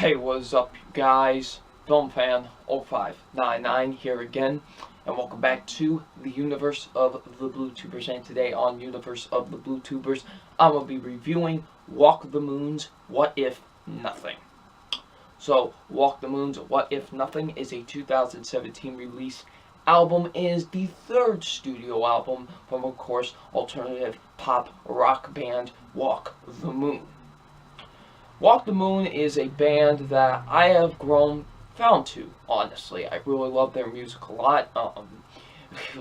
Hey, what's up, guys? FilmFan0599 here again, and welcome back to the Universe of the Bluetubers. And today on Universe of the Bluetubers, I'm going to be reviewing Walk the Moon's What If Nothing. So, Walk the Moon's What If Nothing is a 2017 release album, is the third studio album from, of course, alternative pop rock band Walk the Moon. Walk the Moon is a band that I have grown found to, honestly. I really love their music a lot.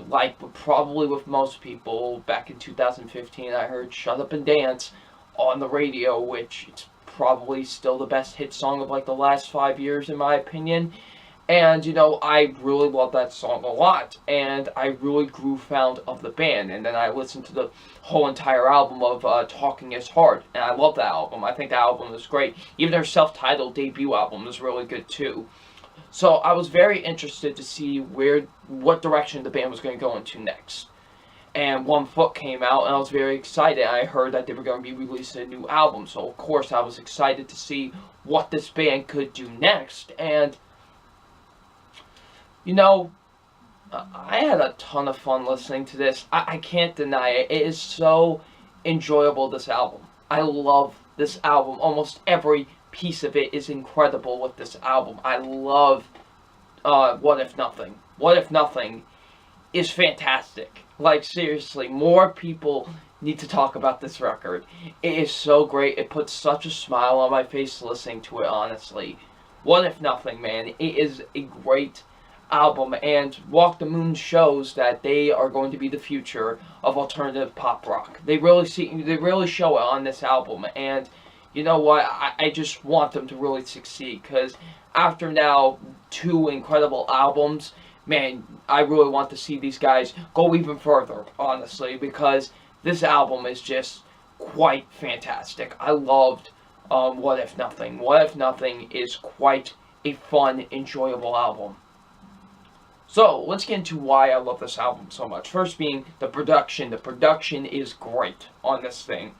Like probably with most people, back in 2015 I heard Shut Up and Dance on the radio, which is probably still the best hit song of like the last 5 years in my opinion. And, I really love that song a lot, and I really grew fond of the band, and then I listened to the whole entire album of Talking Is Hard, and I love that album. I think that album is great. Even their self-titled debut album is really good, too. So, I was very interested to see what direction the band was going to go into next. And One Foot came out, and I was very excited. I heard that they were going to be releasing a new album, so of course I was excited to see what this band could do next, and I had a ton of fun listening to this. I can't deny it. It is so enjoyable, this album. I love this album. Almost every piece of it is incredible with this album. I love What If Nothing. What If Nothing is fantastic. Like, seriously, more people need to talk about this record. It is so great. It puts such a smile on my face listening to it, honestly. What If Nothing, man. It is a great album, and Walk the Moon shows that they are going to be the future of alternative pop rock. They really show it on this album, and you know what, I just want them to really succeed, because after now 2 incredible albums, man, I really want to see these guys go even further, honestly, because this album is just quite fantastic. I loved What If Nothing. What If Nothing is quite a fun, enjoyable album. So, let's get into why I love this album so much. First being the production. The production is great on this thing.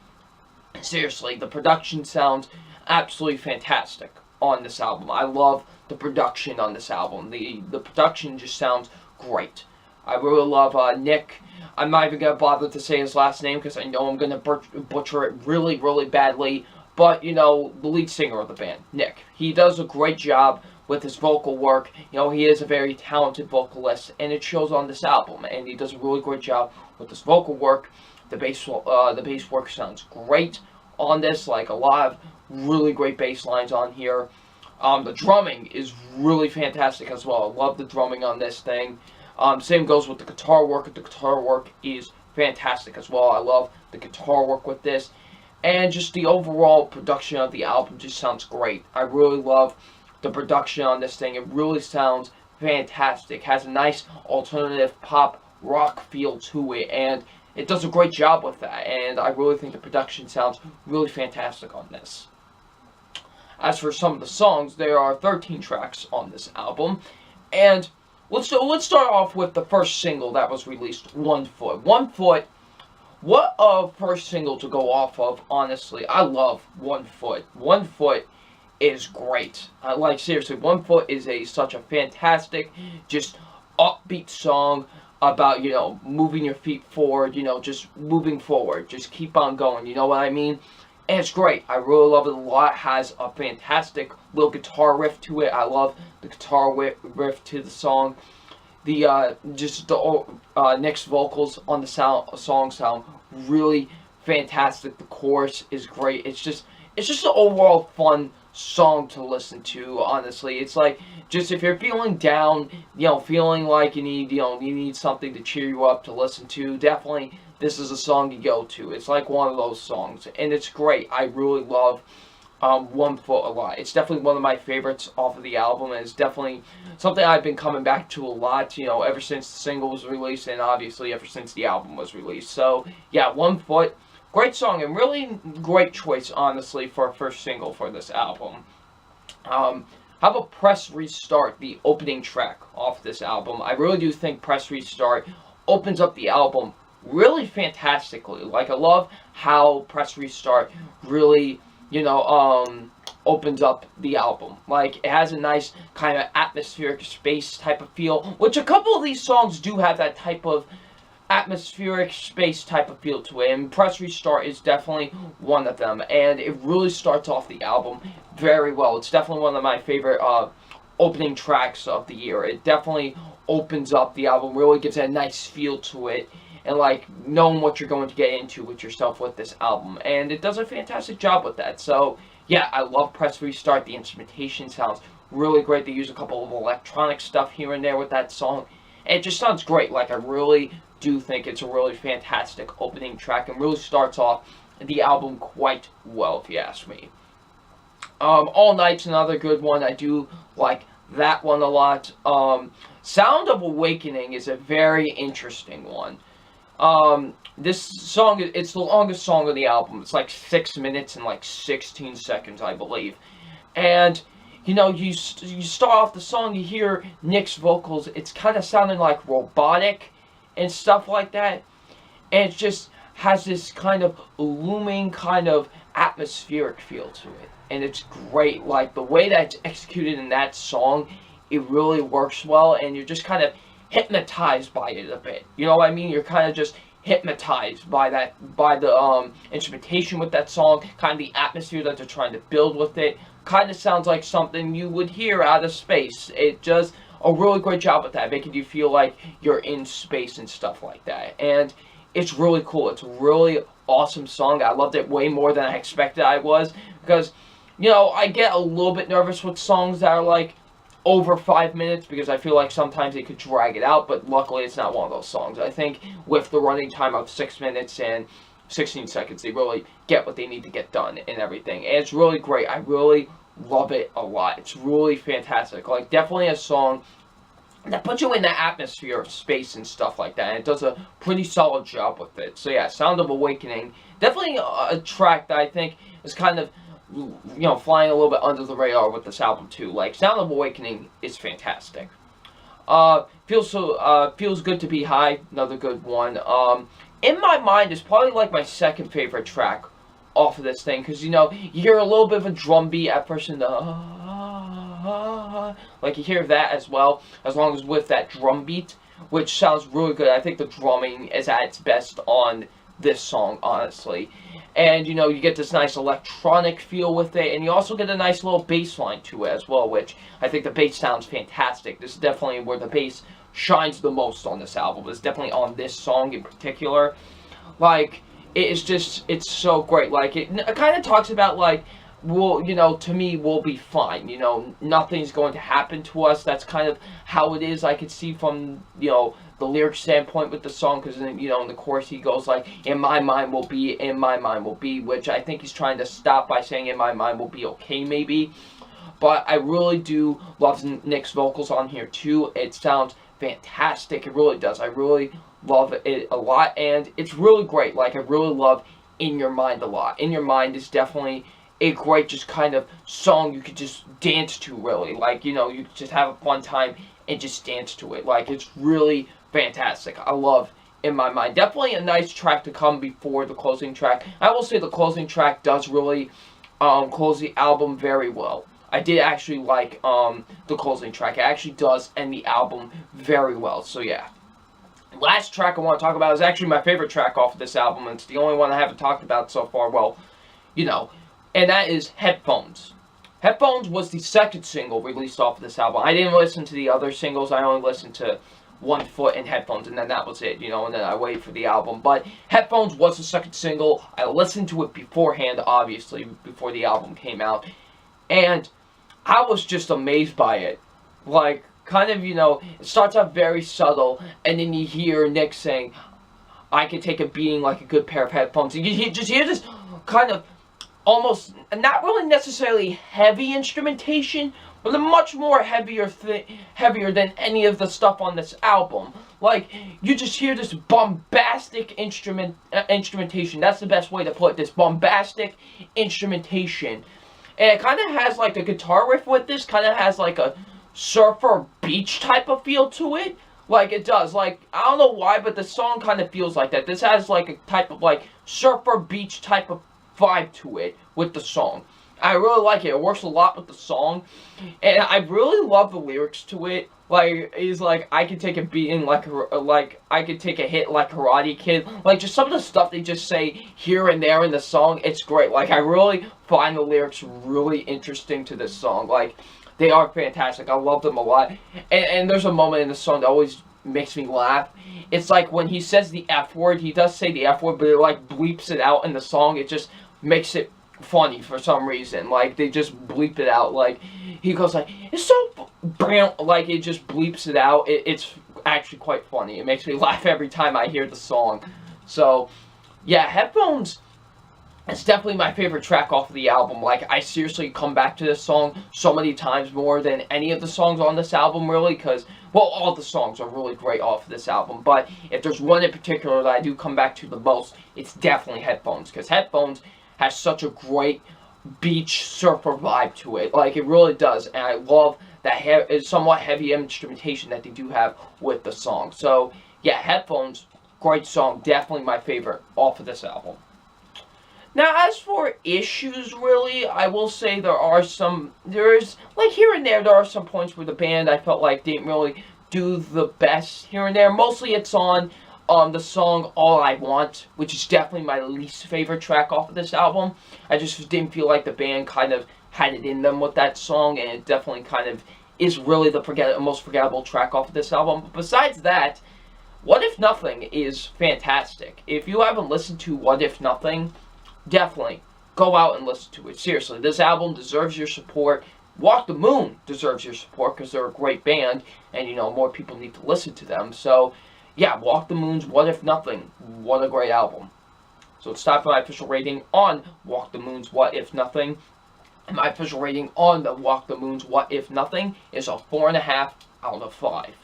Seriously, the production sounds absolutely fantastic on this album. I love the production on this album. The production just sounds great. I really love Nick. I'm not even going to bother to say his last name because I know I'm going to butcher it really, really badly. But, the lead singer of the band, Nick. He does a great job with his vocal work. He is a very talented vocalist, and it shows on this album, and he does a really great job with his vocal work. The bass work sounds great on this, like a lot of really great bass lines on here. The drumming is really fantastic as well. I love the drumming on this thing. Same goes with the guitar work. The guitar work is fantastic as well. I love the guitar work with this. And just the overall production of the album just sounds great. I really love the production on this thing. It really sounds fantastic. Has a nice alternative pop rock feel to it, and it does a great job with that. And I really think the production sounds really fantastic on this. As for some of the songs, there are 13 tracks on this album, and let's start off with the first single that was released, One Foot. One Foot. What a first single to go off of, honestly. I love One Foot. One Foot is great. Seriously, One Foot is such a fantastic, just upbeat song about, moving your feet forward, just moving forward. Just keep on going, you know what I mean? And it's great. I really love it a lot. It has a fantastic little guitar riff to it. I love the guitar riff to the song. The Nick's vocals on the song sound really fantastic. The chorus is great. It's just an overall fun song to listen to, honestly. It's like, just if you're feeling down, feeling like you need something to cheer you up to listen to, definitely this is a song you go to. It's like one of those songs, and it's great. I really love One Foot a lot. It's definitely one of my favorites off of the album, and it's definitely something I've been coming back to a lot, ever since the single was released, and obviously ever since the album was released. So, yeah, One Foot, great song, and really great choice, honestly, for a first single for this album. How about Press Restart, the opening track off this album? I really do think Press Restart opens up the album really fantastically. Like, I love how Press Restart really, opens up the album. Like, it has a nice kind of atmospheric space type of feel, which a couple of these songs do have that type of atmospheric space type of feel to it, and Press Restart is definitely one of them, and it really starts off the album very well. It's definitely one of my favorite opening tracks of the year. It definitely opens up the album, really gives a nice feel to it, and like knowing what you're going to get into with yourself with this album, and it does a fantastic job with that. So yeah, I love Press Restart. The instrumentation sounds really great. They use a couple of electronic stuff here and there with that song, and it just sounds great. Like, I really do think it's a really fantastic opening track, and really starts off the album quite well, if you ask me. All Night's another good one. I do like that one a lot. Sound of Awakening is a very interesting one. This song, it's the longest song of the album. It's like 6 minutes and like 16 seconds, I believe. And, you know, you start off the song, you hear Nick's vocals, it's kind of sounding like robotic and stuff like that. And it just has this kind of looming kind of atmospheric feel to it. And it's great. Like, the way that it's executed in that song, it really works well, and you're just kind of hypnotized by it a bit. You know what I mean? You're kind of just hypnotized by the instrumentation with that song, kind of the atmosphere that they're trying to build with it. Kind of sounds like something you would hear out of space. It does a really great job with that, making you feel like you're in space and stuff like that. And it's really cool. It's a really awesome song. I loved it way more than I expected I was, because, you know, I get a little bit nervous with songs that are like over 5 minutes, because I feel like sometimes they could drag it out, but luckily it's not one of those songs. I think with the running time of 6 minutes and 16 seconds, they really get what they need to get done and everything. And it's really great. I really love it a lot. It's really fantastic. Like, definitely a song that puts you in the atmosphere of space and stuff like that, and it does a pretty solid job with it. So yeah, Sound of Awakening, definitely a track that I think is kind of, you know, flying a little bit under the radar with this album too. Like, Sound of Awakening is fantastic. Feels Good to Be High, another good one. In My Mind is probably like my second favorite track off of this thing, because, you know, you hear a little bit of a drum beat at first in the like, you hear that as well, as long as with that drum beat, which sounds really good. I think the drumming is at its best on this song, honestly. And, you know, you get this nice electronic feel with it, and you also get a nice little bass line to it as well, which I think the bass sounds fantastic. This is definitely where the bass shines the most on this album. It's definitely on this song in particular. Like, it's so great. Like, it kind of talks about, like, well, you know, to me, we'll be fine. You know, nothing's going to happen to us. That's kind of how it is. I could see from, you know, the lyric standpoint with the song, because, you know, in the chorus he goes like, in my mind will be, in my mind will be, which I think he's trying to stop by saying in my mind will be okay, maybe. But I really do love Nick's vocals on here too. It sounds fantastic. It really does. I really love it a lot, and it's really great. Like, I really love In Your Mind a lot. In Your Mind is definitely a great just kind of song you could just dance to, really. Like, you know, you could just have a fun time and just dance to it. Like, it's really fantastic. I love In My Mind. Definitely a nice track to come before the closing track. I will say the closing track does really close the album very well. I did actually like the closing track. It actually does end the album very well. So yeah. Last track I want to talk about is actually my favorite track off of this album, and it's the only one I haven't talked about so far. Well, you know, and that is Headphones. Headphones was the second single released off of this album. I didn't listen to the other singles. I only listened to One Foot and Headphones, and then that was it, you know, and then I waited for the album. But Headphones was the second single. I listened to it beforehand, obviously, before the album came out, and I was just amazed by it. Like, kind of, you know, it starts off very subtle, and then you hear Nick saying, I can take a beating like a good pair of headphones. And you just hear this kind of almost, not really necessarily heavy instrumentation, but a much more heavier than any of the stuff on this album. Like, you just hear this bombastic instrumentation. That's the best way to put it. This bombastic instrumentation. And it kind of has like a guitar riff with this. Kind of has like a surfer beach type of feel to it. Like, it does. Like, I don't know why, but the song kind of feels like that. This has like a type of like surfer beach type of vibe to it with the song. I really like it. It works a lot with the song, and I really love the lyrics to it. Like, he's like, I could take a beating like I could take a hit like Karate Kid. Like, just some of the stuff they just say here and there in the song, it's great. Like, I really find the lyrics really interesting to this song. Like, they are fantastic. I love them a lot. And there's a moment in the song that always makes me laugh. It's like when he says the F word, he does say the F word, but it like bleeps it out in the song. It just makes it funny for some reason. Like, they just bleep it out. Like, he goes like, it's so brown, like it just bleeps it out. It's actually quite funny. It makes me laugh every time I hear the song. So yeah, Headphones is definitely my favorite track off of the album. Like, I seriously come back to this song so many times more than any of the songs on this album, really, because, well, all the songs are really great off of this album, but if there's one in particular that I do come back to the most, it's definitely Headphones, because Headphones has such a great beach surfer vibe to it. Like, it really does, and I love that somewhat heavy instrumentation that they do have with the song. So yeah, Headphones, great song, definitely my favorite off of this album. Now, as for issues, really, I will say there are like, here and there are some points where the band, I felt like, didn't really do the best here and there. Mostly it's on the song All I Want, which is definitely my least favorite track off of this album. I just didn't feel like the band kind of had it in them with that song, and it definitely kind of is really the most forgettable track off of this album. But besides that, What If Nothing is fantastic. If you haven't listened to What If Nothing, definitely go out and listen to it. Seriously, this album deserves your support. Walk the Moon deserves your support because they're a great band, and you know, more people need to listen to them. So yeah, Walk the Moon's What If Nothing, what a great album. So it's time for my official rating on Walk the Moon's What If Nothing. And my official rating on the Walk the Moon's What If Nothing is a 4.5 out of 5.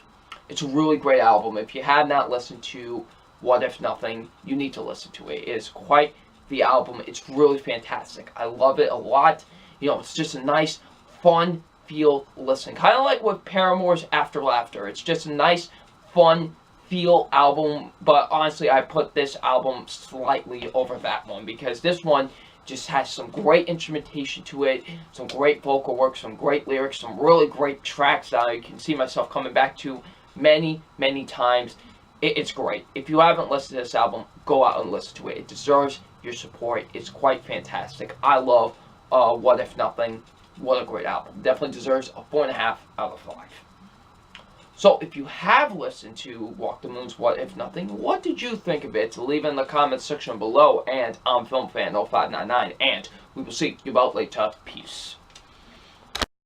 It's a really great album. If you have not listened to What If Nothing, you need to listen to it. It is quite the album. It's really fantastic. I love it a lot. You know, it's just a nice, fun feel listen. Kind of like with Paramore's After Laughter. It's just a nice, fun feel album. But honestly, I put this album slightly over that one, because this one just has some great instrumentation to it, some great vocal work, some great lyrics, some really great tracks that I can see myself coming back to many, many times. It's great. If you haven't listened to this album, go out and listen to it. It deserves your support. It's quite fantastic. I love What If Nothing. What a great album. Definitely deserves a 4.5 out of 5. So, if you have listened to Walk the Moon's What If Nothing, what did you think of it? Leave in the comments section below. And I'm FilmFan0599, and we will see you about later. Peace.